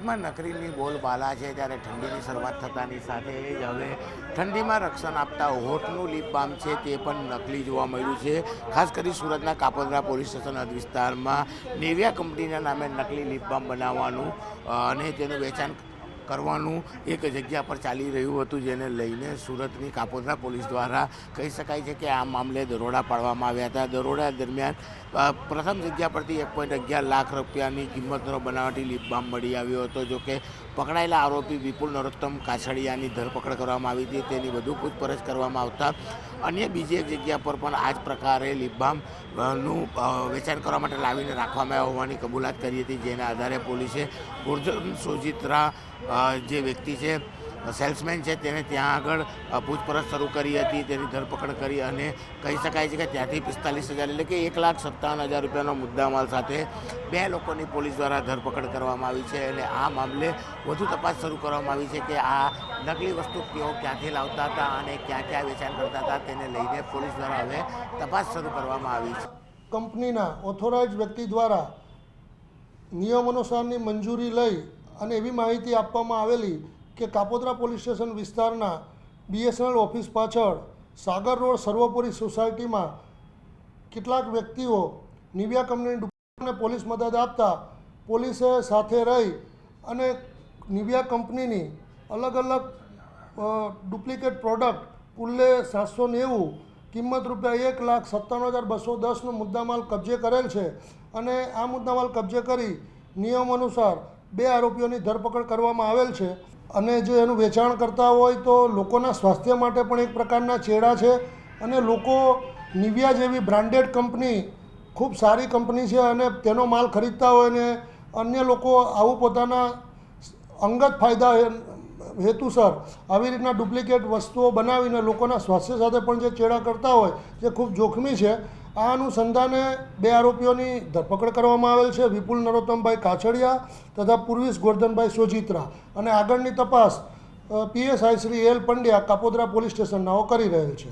સુરતમાં નકરીની બોલબાલા છે ત્યારે ઠંડીની શરૂઆત થતાની સાથે જ હવે ઠંડીમાં રક્ષણ આપતા હોઠનું લિપ બામ છે તે પણ નકલી જોવા મળ્યું છે। ખાસ કરી સુરતના કાપોદ્રા પોલીસ સ્ટેશન હદ વિસ્તારમાં નેવિયા કંપનીના નામે નકલી લિપ બામ બનાવવાનું અને તેનું વેચાણ કરવાનું એક જગ્યા પર ચાલી રહ્યું હતું, જેને લઈને સુરતની કાપોદ્રા પોલીસ દ્વારા કહી શકાય છે કે આ મામલે દરોડા પાડવામાં આવ્યા હતા। દરોડા દરમિયાન પ્રથમ જગ્યા પરથી 1.11 લાખ રૂપિયાની કિંમતનો બનાવટી લિપ બામ મળી આવ્યો હતો। જોકે પકડાયેલા આરોપી વિપુલ નરોત્તમ કાછડિયાની ધરપકડ કરવામાં આવી હતી। તેની વધુ પૂછપરછ કરવામાં આવતા અન્ય બીજી એક જગ્યા પર પણ આ જ પ્રકારે લિપ બામનું વેચાણ કરવા માટે લાવીને રાખવામાં આવ્યા હોવાની કબૂલાત કરી હતી, જેના આધારે પોલીસે ગોરધન સોજિત્રા જે વ્યક્તિ છે સેલ્સમેન છે તેને ત્યાં આગળ પૂછપરછ શરૂ કરી હતી, તેની ધરપકડ કરી અને કહી શકાય છે કે ત્યાંથી 45,000 એટલે કે 1,57,000 રૂપિયાનો મુદ્દામાલ સાથે 2 લોકોની પોલીસ દ્વારા ધરપકડ કરવામાં આવી છે। અને આ મામલે વધુ તપાસ શરૂ કરવામાં આવી છે કે આ નકલી વસ્તુ તેઓ ક્યાંથી લાવતા હતા અને ક્યાં ક્યાં વેચાણ કરતા હતા, તેને લઈને પોલીસ દ્વારા હવે તપાસ શરૂ કરવામાં આવી છે। કંપનીના ઓથોરાઇઝ વ્યક્તિ દ્વારા નિયમ અનુસારની મંજૂરી લઈ અને એવી માહિતી આપવામાં આવેલી કે કાપોદ્રા પોલીસ સ્ટેશન વિસ્તારના BSNL ઓફિસ પાછળ સાગર રોડ સર્વોપરી સોસાયટીમાં કેટલાક વ્યક્તિઓ નેવિયા કંપનીની દુકાનને પોલીસ મદદ આપતા પોલીસે સાથે રહી અને નેવિયા કંપનીની અલગ અલગ ડુપ્લિકેટ પ્રોડક્ટ કુલ્લે 790 કિંમત રૂપિયા 1,57,210નો મુદ્દામાલ કબજે કરેલ છે અને આ મુદ્દામાલ કબજે કરી નિયમ અનુસાર 2 આરોપીઓની ધરપકડ કરવામાં આવેલ છે। અને જો એનું વેચાણ કરતા હોય તો લોકોના સ્વાસ્થ્ય માટે પણ એક પ્રકારના ચેડા છે અને લોકો નેવિયા જેવી બ્રાન્ડેડ કંપની ખૂબ સારી કંપની છે અને તેનો માલ ખરીદતા હોય ને અન્ય લોકો આવું પોતાના અંગત ફાયદા હેતુસર આવી રીતના ડુપ્લિકેટ વસ્તુઓ બનાવીને લોકોના સ્વાસ્થ્ય સાથે પણ જે ચેડા કરતા હોય જે ખૂબ જોખમી છે। આ અનુસંધાને 2 આરોપીઓની ધરપકડ કરવામાં આવેલ છે, વિપુલ નરોત્તમભાઈ કાછડિયા તથા પૂર્વીશ ગોરધનભાઈ સોજિત્રા, અને આગળની તપાસ PSI Shri L Pandya Kapodra police સ્ટેશનનાઓ કરી રહેલ છે।